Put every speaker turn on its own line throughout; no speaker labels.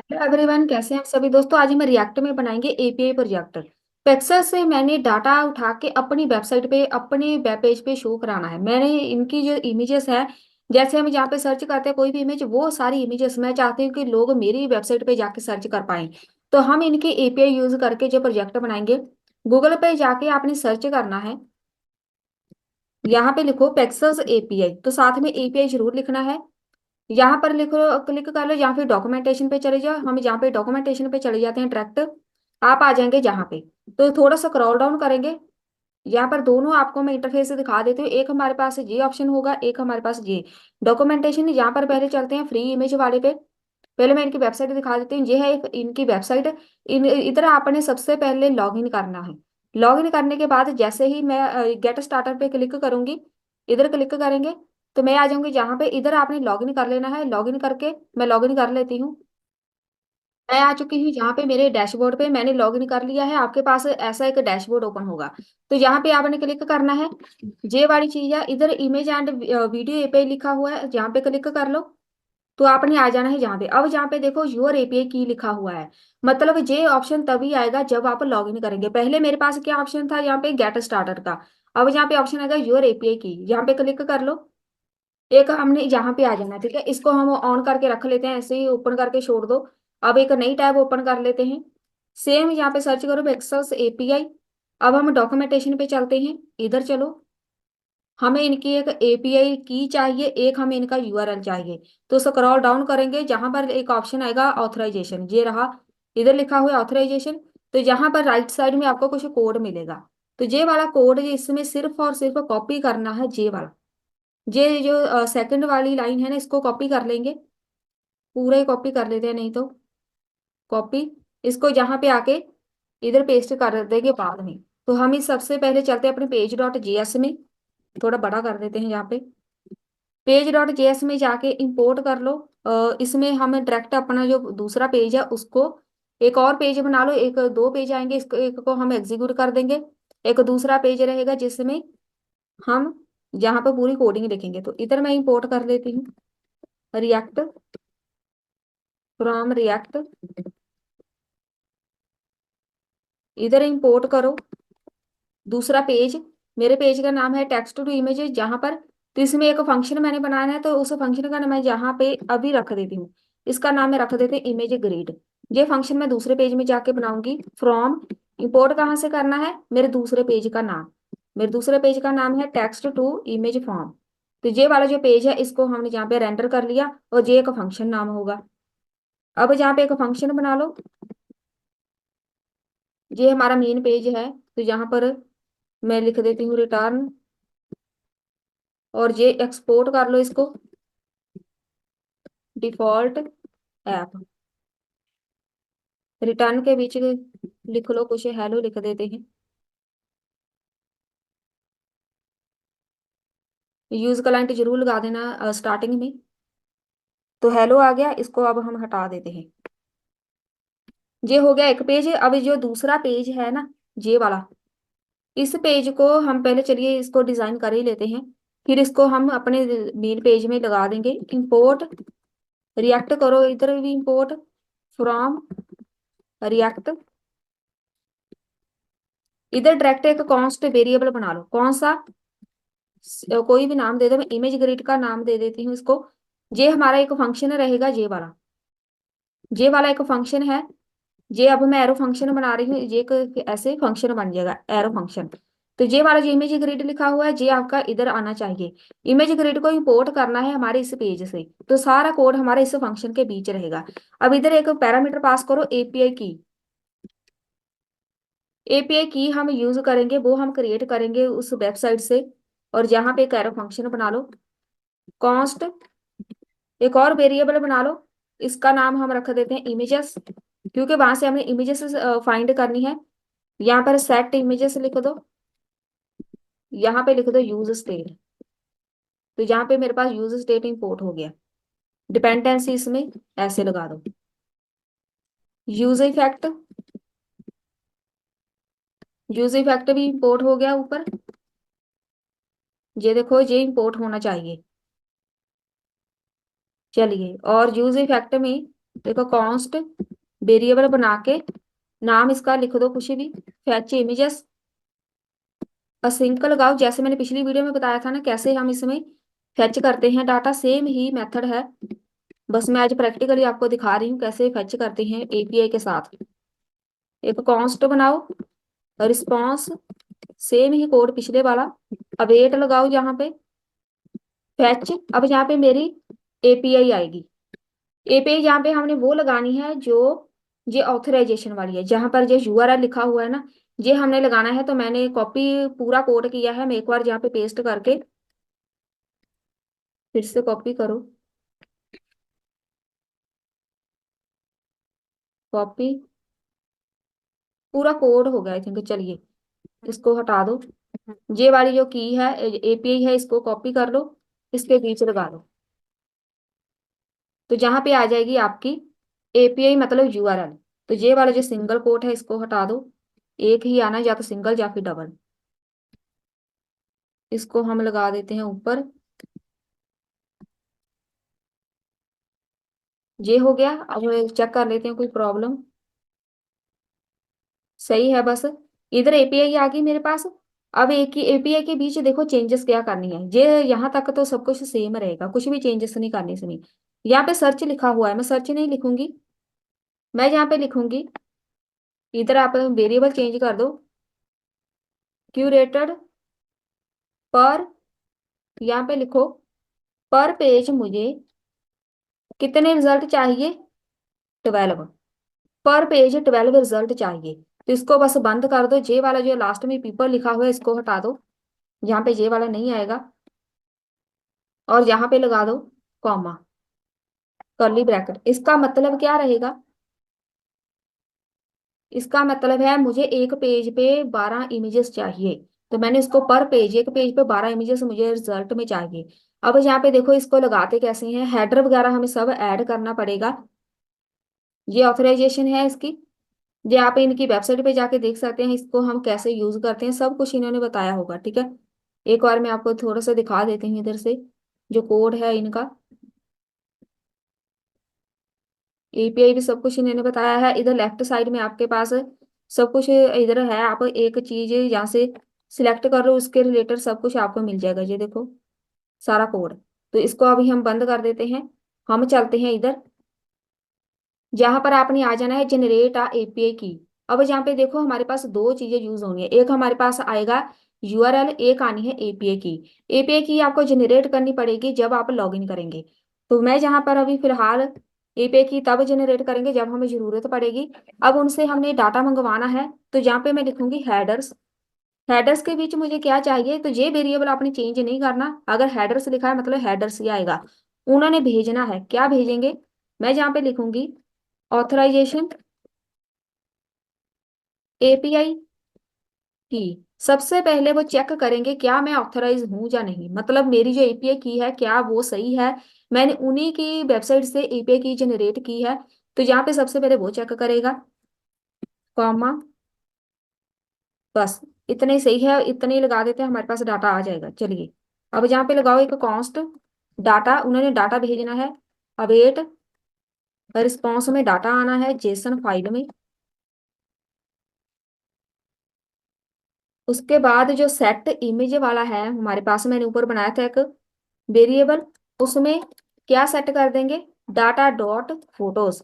Hello everyone, कैसे हैं आप सभी दोस्तों। आज हम रिएक्ट में बनाएंगे एपीआई प्रोजेक्ट। पेक्सल से मैंने डाटा उठा के अपनी वेबसाइट पे, अपने वेब पेज पे शो कराना है। मैंने इनकी जो इमेजेस है, जैसे हम यहाँ पे सर्च करते हैं कोई भी इमेज, वो सारी इमेजेस मैं चाहती हूँ कि लोग मेरी वेबसाइट पे जाके सर्च कर पाएं। तो हम इनके एपीआई यूज करके जो प्रोजेक्ट बनाएंगे, गूगल पे जाके आपने सर्च करना है। यहाँ पे लिखो पेक्सल्स एपीआई, तो साथ में एपीआई जरूर लिखना है। यहाँ पर लिखो, क्लिक कर लो, यहाँ पे डॉक्यूमेंटेशन पे चले जाओ। हम यहाँ पे डॉक्यूमेंटेशन पे चले जाते हैं डायरेक्ट। आप आ जाएंगे यहाँ पे, तो थोड़ा सा स्क्रॉल डाउन करेंगे। यहाँ पर दोनों आपको मैं इंटरफेस दिखा देती हूँ। एक हमारे पास ये ऑप्शन होगा, एक हमारे पास ये डॉक्यूमेंटेशन। यहाँ पर पहले चलते हैं फ्री इमेज वाले पे। पहले मैं इनकी वेबसाइट दिखा देती हूँ। ये है एक इनकी वेबसाइट। इधर आपने सबसे पहले लॉग इन करना है। लॉग इन करने के बाद जैसे ही मैं गेट स्टार्टर पे क्लिक करूंगी, इधर क्लिक करेंगे तो मैं आ जाऊंगी जहाँ पे। इधर आपने लॉग इन कर लेना है। लॉग इन करके मैं लॉग इन कर लेती हूँ। मैं आ चुकी हूँ यहाँ पे मेरे डैशबोर्ड पे, मैंने लॉग इन कर लिया है। आपके पास ऐसा एक डैशबोर्ड ओपन होगा, तो यहाँ पे आपने क्लिक करना है। ये वाली चीज है, इधर इमेज एंड वीडियो एपीआई लिखा हुआ है, यहाँ पे क्लिक कर लो। तो आपने आ जाना है यहाँ पे। अब यहाँ पे देखो योर एपीआई की लिखा हुआ है। मतलब ये ऑप्शन तभी आएगा जब आप लॉग इन करेंगे। पहले मेरे पास क्या ऑप्शन था, यहाँ पे गेट स्टार्टर का। अब यहाँ पे ऑप्शन आएगा योर एपीआई की, यहाँ पे क्लिक कर लो। एक हमने यहाँ पे आ जाना है, ठीक है। इसको हम ऑन करके रख लेते हैं, ऐसे ही ओपन करके छोड़ दो। अब एक नई टैब ओपन कर लेते हैं। सेम यहाँ पे सर्च करो एक्सेल्स एपीआई। अब हम डॉक्यूमेंटेशन पे चलते हैं, इधर चलो। हमें इनकी एक एपीआई की चाहिए, एक हमें इनका यूआरएल चाहिए। तो स्क्रॉल डाउन करेंगे, जहां पर एक ऑप्शन आएगा ऑथराइजेशन, ये रहा। इधर लिखा हुआ है ऑथराइजेशन। तो यहाँ पर राइट साइड में आपको कुछ कोड मिलेगा। तो ये वाला कोड, ये इसमें सिर्फ और सिर्फ कॉपी करना है, ये वाला। ये जो सेकंड वाली लाइन है ना, इसको कॉपी कर लेंगे। पूरा ही कॉपी कर लेते हैं, नहीं तो कॉपी। इसको यहाँ पे आके इधर पेस्ट कर देंगे बाद में। तो हम इस सबसे पहले चलते हैं अपने पेज डॉट जेएस में। थोड़ा बड़ा कर देते हैं यहाँ पे। पेज डॉट जेएस में जाके इंपोर्ट कर लो। इसमें हम डायरेक्ट अपना जो दूसरा पेज है उसको, एक और पेज बना लो। एक दो पेज आएंगे, इसको एक को हम एग्जीक्यूट कर देंगे। एक दूसरा पेज रहेगा जिसमें हम यहाँ पर पूरी कोडिंग लिखेंगे। तो इधर मैं इंपोर्ट कर लेती हूँ, रिएक्ट, फ्रॉम रिएक्ट। इधर इंपोर्ट करो दूसरा पेज। मेरे पेज का नाम है टेक्स्ट टू इमेजेस, जहां पर, तो इसमें एक फंक्शन मैंने बनाना है, तो उस फंक्शन का नाम मैं यहाँ पे अभी रख देती हूँ। इसका नाम मैं रख देते हैं इमेज ग्रिड। ये फंक्शन मैं दूसरे पेज में जाके बनाऊंगी। फ्रॉम, इंपोर्ट कहाँ से करना है, मेरे दूसरे पेज का नाम। मेरे दूसरे पेज का नाम है टेक्स्ट टू इमेज फॉर्म। तो ये वाला जो पेज है, इसको हमने यहाँ पे रेंडर कर लिया, और ये एक फंक्शन नाम होगा। अब यहाँ पे एक फंक्शन बना लो। ये हमारा मेन पेज है, तो यहाँ पर मैं लिख देती हूँ रिटर्न। और ये एक्सपोर्ट कर लो इसको, डिफॉल्ट ऐप। रिटर्न के बीच लिख लो कुछ, हेलो लिख देते हैं। यूज क्लाइंट जरूर लगा देना स्टार्टिंग में। तो हेलो आ गया, इसको अब हम हटा देते हैं। ये हो गया एक पेज। अब जो दूसरा पेज है ना, ये वाला, इस पेज को हम पहले, चलिए इसको डिजाइन कर ही लेते हैं। फिर इसको हम अपने मेन पेज में लगा देंगे। इंपोर्ट रिएक्ट करो, इधर भी इंपोर्ट फ्रॉम रिएक्ट। इधर डायरेक्ट एक कॉन्स्ट वेरिएबल बना लो। कौन सा, कोई भी नाम दे दो। मैं इमेज ग्रिड का नाम दे देती हूँ इसको। ये हमारा एक फंक्शन रहेगा, ये वाला। ये वाला एक फंक्शन है। ये अब मैं एरो फंक्शन बना रही हूँ, ये एक ऐसे फंक्शन बन जाएगा, एरो फंक्शन। तो ये वाला जो इमेज ग्रिड लिखा हुआ है, ये आपका इधर आना चाहिए। इमेज ग्रिड को इंपोर्ट करना है हमारे इस पेज से, तो सारा कोड हमारे इस फंक्शन के बीच रहेगा। अब इधर एक पैरामीटर पास करो, एपीआई की। एपीआई की हम यूज करेंगे, वो हम क्रिएट करेंगे उस वेबसाइट से। और यहाँ पे एक एरो फंक्शन बना लो, कॉन्स्ट। एक और वेरिएबल बना लो, इसका नाम हम रख देते हैं इमेजेस, क्योंकि वहां से हमें इमेजेस फाइंड करनी है। यहाँ पर सेट इमेजेस लिख दो, यहाँ पे लिख दो यूज स्टेट। तो यहाँ पे मेरे पास यूज स्टेट इंपोर्ट हो गया। डिपेंडेंसी इसमें ऐसे लगा दो। यूज इफेक्ट, यूज इफेक्ट भी इंपोर्ट हो गया ऊपर। ये देखो, ये इंपोर्ट होना चाहिए। चलिए, और यूज इफेक्ट में देखो कॉन्स्ट वेरिएबल बना के नाम इसका लिख दो कुछ भी, फैच इमेजेस, असिंक लगाओ, जैसे मैंने पिछली वीडियो में बताया था ना कैसे हम इसमें फैच करते हैं डाटा, सेम ही मेथड है। बस मैं आज प्रैक्टिकली आपको दिखा रही हूँ कैसे फैच करते हैं एपीआई के साथ। एक कॉन्स्ट बनाओ, रिस्पॉन्स, सेम ही कोड पिछले वाला, अवेट लगाओ यहाँ पे, फैच। अब यहाँ पे मेरी एपीआई आएगी। एपीआई यहाँ पे हमने वो लगानी है जो ये ऑथराइजेशन वाली है, जहां पर ये यूआरएल लिखा हुआ है ना, ये हमने लगाना है। तो मैंने कॉपी पूरा कोड किया है, मैं एक बार यहाँ पे पेस्ट करके फिर से कॉपी करो, कॉपी, पूरा कोड हो गया आई थिंक। चलिए इसको हटा दो, ये वाली जो की है एपीआई है, इसको कॉपी कर लो, इसके बीच लगा दो, तो जहां पे आ जाएगी आपकी एपीआई मतलब यूआरएल। तो ये वाला जो सिंगल कोट है इसको हटा दो, एक ही आना, या तो सिंगल या फिर डबल। इसको हम लगा देते हैं ऊपर, ये हो गया। अब चेक कर लेते हैं कोई प्रॉब्लम। सही है, बस इधर एपीआई आ गई मेरे पास। अब एक ही एपीआई के बीच देखो चेंजेस क्या करनी है, ये यहाँ तक तो सब कुछ सेम रहेगा, कुछ भी चेंजेस नहीं करने से नहीं। यहाँ पे सर्च लिखा हुआ है, मैं सर्च नहीं लिखूंगी, मैं यहाँ पे लिखूंगी, इधर आप वेरिएबल चेंज कर दो, क्यूरेटेड पर, यहाँ पे लिखो पर पेज मुझे कितने रिजल्ट चाहिए, 12, पर पेज 12 रिजल्ट चाहिए। तो इसको बस बंद कर दो, जे वाला जो लास्ट में पीपल लिखा हुआ है इसको हटा दो, यहाँ पे जे वाला नहीं आएगा, और यहाँ पे लगा दो कॉमा, कर्ली ब्रैकेट। इसका मतलब क्या रहेगा, इसका मतलब है मुझे एक पेज पे 12 इमेजेस चाहिए, तो मैंने इसको पर पेज, एक पेज पे 12 इमेजेस मुझे रिजल्ट में चाहिए। अब यहाँ पे देखो इसको लगाते कैसे हैं, हेडर वगैरह हमें सब ऐड करना पड़ेगा। ये ऑथराइजेशन है इसकी, ये आप इनकी वेबसाइट पे जाके देख सकते हैं, इसको हम कैसे यूज करते हैं सब कुछ इन्होंने बताया होगा, ठीक है। एक बार मैं आपको थोड़ा सा दिखा देती हूँ इधर से, जो कोड है इनका, एपीआई भी सब कुछ इन्होंने बताया है। इधर लेफ्ट साइड में आपके पास सब कुछ इधर है, आप एक चीज यहाँ से सिलेक्ट कर लो, उसके रिलेटेड सब कुछ आपको मिल जाएगा, ये देखो सारा कोड। तो इसको अभी हम बंद कर देते हैं, हम चलते हैं इधर, जहां पर आपने आ जाना है जनरेट आ एपीआई की। अब यहाँ पे देखो हमारे पास दो चीजें यूज होंगी, एक हमारे पास आएगा यूआरएल, एक आनी है एपीआई की। एपीआई की आपको जनरेट करनी पड़ेगी जब आप लॉगिन करेंगे, तो मैं जहां पर अभी फिलहाल एपीआई की तब जनरेट करेंगे जब हमें जरूरत पड़ेगी। अब उनसे हमने डाटा मंगवाना है, तो यहाँ पे मैं लिखूंगी हेडर्स, हेडर्स के बीच मुझे क्या चाहिए, तो ये वेरिएबल आपने चेंज नहीं करना, अगर हेडर्स लिखा है मतलब हेडर्स ही आएगा। उन्होंने भेजना है, क्या भेजेंगे, मैं यहाँ पे लिखूंगी ऑथराइजेशन एपीआई की। सबसे पहले वो चेक करेंगे क्या मैं ऑथराइज हूं या नहीं, मतलब मेरी जो एपीआई की है क्या वो सही है, मैंने उन्हीं की वेबसाइट से एपीआई की जनरेट की है। तो यहाँ पे सबसे पहले वो चेक करेगा, कॉमा, बस इतने ही सही है, इतने ही लगा देते हैं, हमारे पास डाटा आ जाएगा। चलिए अब यहाँ पे लगाओ एक कॉन्स्ट डाटा, उन्होंने डाटा भेजना है, अवेट, रिस्पॉन्स में डाटा आना है जेसन फाइल में। उसके बाद जो सेट इमेज वाला है हमारे पास, मैंने ऊपर बनाया था एक वेरिएबल, उसमें क्या सेट कर देंगे, डाटा डॉट फोटोज।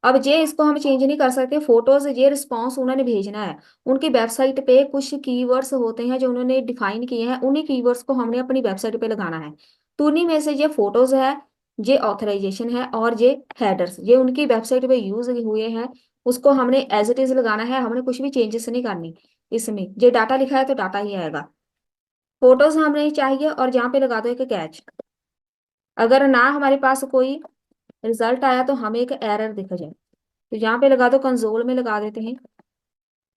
अब ये इसको हम चेंज नहीं कर सकते, फोटोज ये रिस्पॉन्स उन्होंने भेजना है, उनकी वेबसाइट पे कुछ कीवर्ड्स होते हैं जो उन्होंने डिफाइन किए हैं, उन्हीं कीवर्ड्स को हमने अपनी वेबसाइट पे लगाना है। तो उन्हीं में से ये फोटोज है, ये ऑथराइजेशन है, और ये हेडर्स, ये उनकी वेबसाइट पे यूज हुए हैं, उसको हमने एज इट इज लगाना है, हमने कुछ भी चेंजेस नहीं करनी। इसमें ये डाटा लिखा है तो डाटा ही आएगा, फोटोज हमें चाहिए, और जहाँ पे लगा दो एक कैच। अगर ना हमारे पास कोई रिजल्ट आया तो हमें एक एरर दिख जाए, तो यहाँ पे लगा दो, कंसोल में लगा देते हैं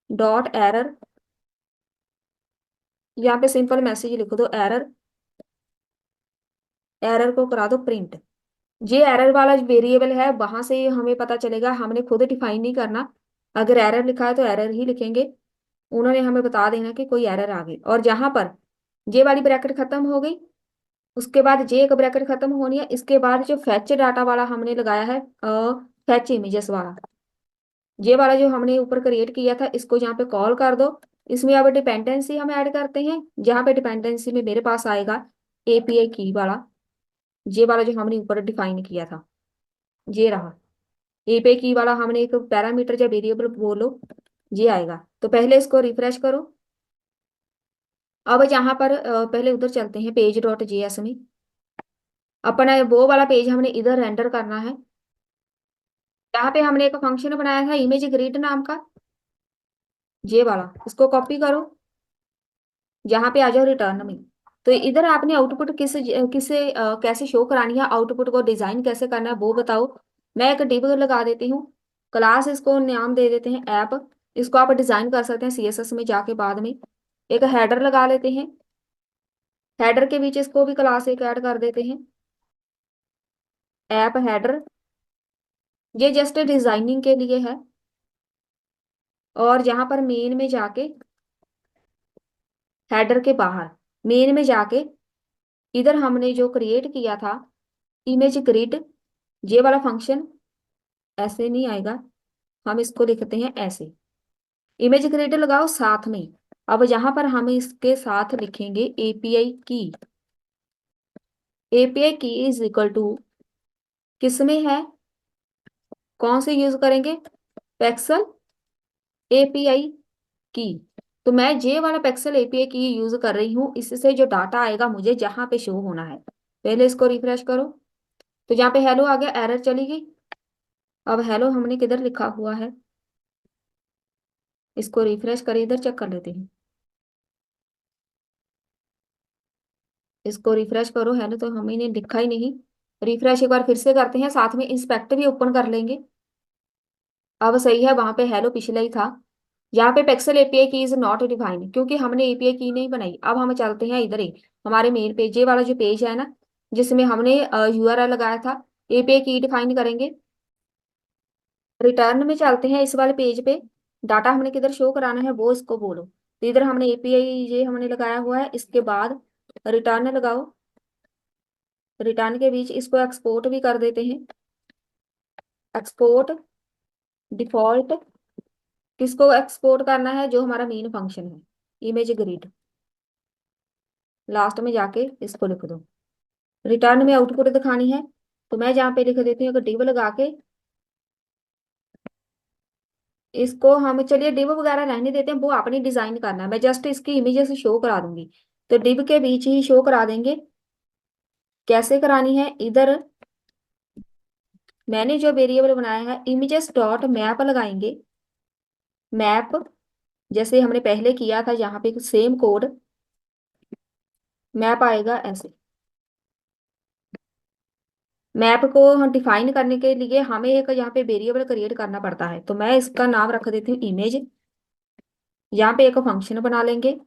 डॉट एरर, यहाँ पे सिंपल मैसेज लिख दो एरर, एरर को करा दो प्रिंट। ये एरर वाला वेरिएबल है, वहां से हमें पता चलेगा, हमने खुद डिफाइन नहीं करना, अगर एरर लिखा है तो एरर ही लिखेंगे, उन्होंने हमें बता देना कि कोई एरर आ गई। और जहां पर ये वाली ब्रैकेट खत्म हो गई, उसके बाद जे एक ब्रैकेट खत्म होनी है, इसके बाद जो फैच डाटा वाला हमने लगाया है फैच इमेजेस वाला, ये वाला जो हमने ऊपर क्रिएट किया था, इसको यहाँ पे कॉल कर दो। इसमें अब डिपेंडेंसी हम ऐड करते हैं, जहाँ पे डिपेंडेंसी में मेरे पास आएगा एपीआई की वाला, ये वाला जो हमने ऊपर डिफाइन किया था, ये रहा एपीआई की वाला। हमने एक पैरामीटर या वेरिएबल बोलो, ये आएगा। तो पहले इसको रिफ्रेश करो। अब यहाँ पर पहले उधर चलते हैं पेज डॉट जेएस में। अपना वो वाला पेज हमने इधर रेंडर करना है। यहाँ पे हमने एक फंक्शन बनाया था इमेज ग्रिड नाम का, ये वाला, इसको कॉपी करो, यहाँ पे आ जाओ रिटर्न में। तो इधर आपने आउटपुट कैसे शो करानी है, आउटपुट को डिजाइन कैसे करना है वो बताओ। मैं एक डिव लगा देती हूँ, क्लास इसको नाम दे देते हैं ऐप। इसको आप डिजाइन कर सकते हैं सीएसएस में जाके बाद में। एक हेडर लगा लेते हैं, हेडर के बीच इसको भी क्लास एक ऐड कर देते हैं, ऐप हेडर। ये जस्ट डिजाइनिंग के लिए है। और यहाँ पर मेन में जाके, हेडर के बाहर मेन में जाके, इधर हमने जो क्रिएट किया था इमेज ग्रिड, ये वाला फंक्शन ऐसे नहीं आएगा, हम इसको लिखते हैं ऐसे, इमेज ग्रिड लगाओ साथ में। अब यहाँ पर हम इसके साथ लिखेंगे एपीआई की। एपीआई की इज इक्वल टू किस में है, कौन से यूज करेंगे, पेक्सल एपीआई की। तो मैं जे वाला पेक्सल एपीआई की यूज कर रही हूँ, इससे जो डाटा आएगा मुझे जहां पे शो होना है। पहले इसको रिफ्रेश करो, तो जहाँ पे हेलो आ गया एरर चली गई। अब हेलो हमने किधर लिखा हुआ है, इसको रिफ्रेश करें, इधर चेक कर लेते हैं। इसको रिफ्रेश करो, हेलो तो हमने लिखा ही नहीं। रिफ्रेश एक बार फिर से करते हैं, साथ में इंस्पेक्ट भी ओपन कर लेंगे। अब सही है, वहां पे हेलो पिछला ही था। यहाँ पे पेक्सल एपीआई की इज नॉट डिफाइंड, क्योंकि हमने एपीआई की नहीं बनाई। अब हम चलते हैं इधर ही, हमारे मेन पेज, ये वाला जो पेज है ना, जिसमें हमने यूआरएल लगाया था, एपीआई की डिफाइन करेंगे। रिटर्न में चलते हैं इस वाले पेज पे। डाटा हमने किधर शो कराना है वो इसको बोलो। तो इधर हमने एपीआई ये हमने लगाया हुआ है, इसके बाद रिटर्न लगाओ। रिटर्न के बीच इसको एक्सपोर्ट भी कर देते हैं, एक्सपोर्ट डिफॉल्ट। किसको एक्सपोर्ट करना है, जो हमारा मेन फंक्शन है इमेज ग्रिड, लास्ट में जाके इसको लिख दो। रिटर्न में आउटपुट दिखानी है, तो मैं जहाँ पे लिख देती हूँ एक डिव लगा के। इसको हम चलिए डिव वगैरह रहने देते हैं, वो आपने डिजाइन करना है, मैं जस्ट इसकी इमेजेस शो करा दूंगी। तो डिव के बीच ही शो करा देंगे। कैसे करानी है, इधर मैंने जो वेरिएबल बनाया है इमेजेस डॉट मैप लगाएंगे। मैप जैसे हमने पहले किया था, यहाँ पे सेम कोड, मैप आएगा ऐसे। मैप को हम डिफाइन करने के लिए हमें एक यहाँ पे वेरिएबल क्रिएट करना पड़ता है, तो मैं इसका नाम रख देती हूँ इमेज। यहाँ पे एक फंक्शन बना लेंगे,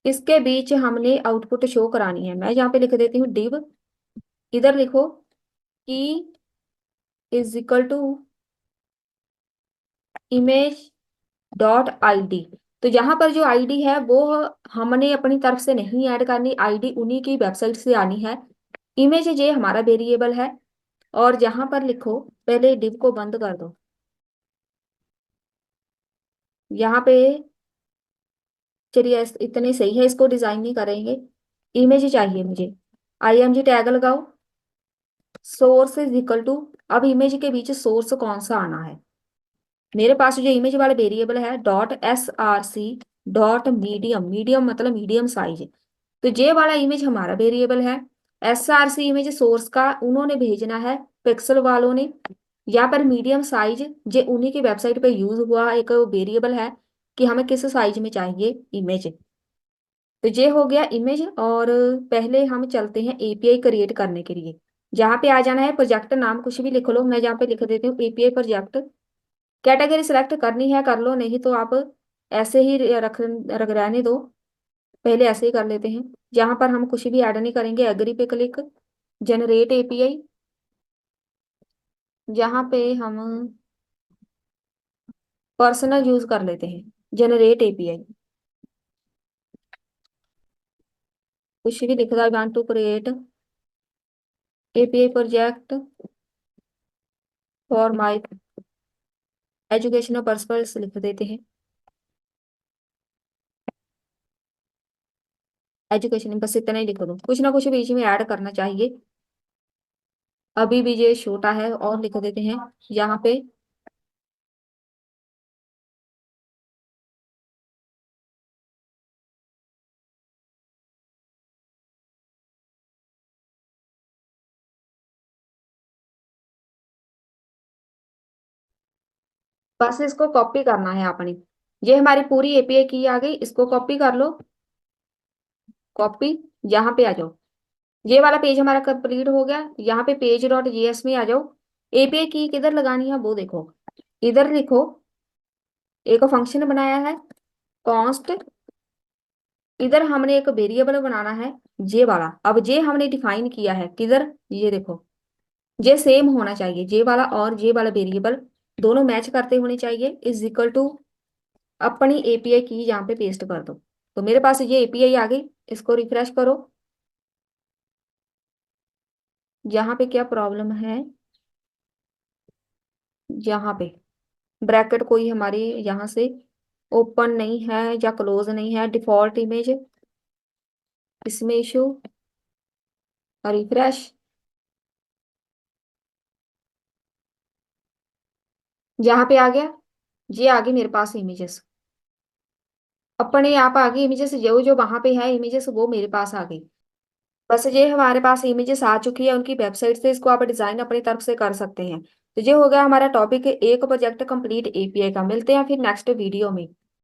इसके बीच हमने आउटपुट शो करानी है। मैं यहाँ पे लिख देती हूँ डिव, इधर लिखो key is equal to image dot ID. तो यहाँ पर जो आईडी है वो हमने अपनी तरफ से नहीं ऐड करनी, आईडी उन्हीं की वेबसाइट से आनी है। इमेज ये हमारा वेरिएबल है। और जहां पर लिखो, पहले डिव को बंद कर दो। यहाँ पे चलिए इतने सही है, इसको डिजाइन नहीं करेंगे। इमेज चाहिए मुझे, आईएमजी टैग लगाओ, सोर्स इज इक्वल टू। अब इमेज के बीच सोर्स कौन सा आना है, मेरे पास जो इमेज वाला वेरिएबल है dot S R C dot medium, medium मतलब मीडियम साइज। तो ये वाला इमेज हमारा वेरिएबल है। S R C image source का उन्होंने भेजना है, पिक्सल वालों ने। यहाँ पर मीडियम साइज जे उन्हीं की वेबसाइट पे यूज हुआ एक वेरिएबल है, कि हमें किस साइज में चाहिए इमेज। तो ये हो गया इमेज। और पहले हम चलते हैं एपीआई क्रिएट करने के लिए। जहाँ पे आ जाना है, प्रोजेक्ट नाम कुछ भी लिख लो, मैं जहाँ पे लिख देती हूँ एपीआई प्रोजेक्ट। कैटेगरी सिलेक्ट करनी है कर लो, नहीं तो आप ऐसे ही रख रख रहने दो। पहले ऐसे ही कर लेते हैं, जहां पर हम कुछ भी ऐड नहीं करेंगे। एग्री पे क्लिक, जनरेट एपीआई, जहां पे हम पर्सनल यूज कर लेते हैं, जनरेट एपीआई। कुछ भी लिख रहा है, want to create API project for my educational purpose लिख देते हैं। एजुकेशन, बस इतना ही लिख दो, कुछ ना कुछ बीच में ऐड करना चाहिए। अभी भी ये छोटा है और लिख देते हैं यहाँ पे। बस इसको कॉपी करना है आपने। ये हमारी पूरी एपीआई की आ गई, इसको कॉपी कर लो। कॉपी, यहाँ पे आ जाओ। ये वाला पेज हमारा कंप्लीट हो गया। यहाँ पे पेज डॉट जीएस में आ जाओ। एपीआई की किधर लगानी है वो देखो, इधर लिखो। एक फंक्शन बनाया है कॉन्स्ट, इधर हमने एक वेरिएबल बनाना है जे वाला। अब जे हमने डिफाइन किया है किधर, ये देखो। जे सेम होना चाहिए, जे वाला और जे वाला वेरिएबल दोनों मैच करते होने चाहिए। इज इक्वल टू अपनी एपीआई की यहाँ पे पेस्ट कर दो। तो मेरे पास ये एपीआई आ गई। इसको रिफ्रेश करो। यहाँ पे क्या प्रॉब्लम है, यहाँ पे ब्रैकेट कोई हमारी यहाँ से ओपन नहीं है या क्लोज नहीं है, डिफॉल्ट इमेज, इसमें इशू। रिफ्रेश, यहाँ पे आ गया। ये आ गई मेरे पास इमेजेस, अपने आप आ गई इमेजेस। जो जो वहां पे है इमेजेस वो मेरे पास आ गई। बस ये हमारे पास इमेजेस आ चुकी है उनकी वेबसाइट से। इसको आप डिजाइन अपनी तरफ से कर सकते हैं। तो ये हो गया हमारा टॉपिक, एक प्रोजेक्ट कंप्लीट एपीआई का। मिलते हैं फिर नेक्स्ट वीडियो में।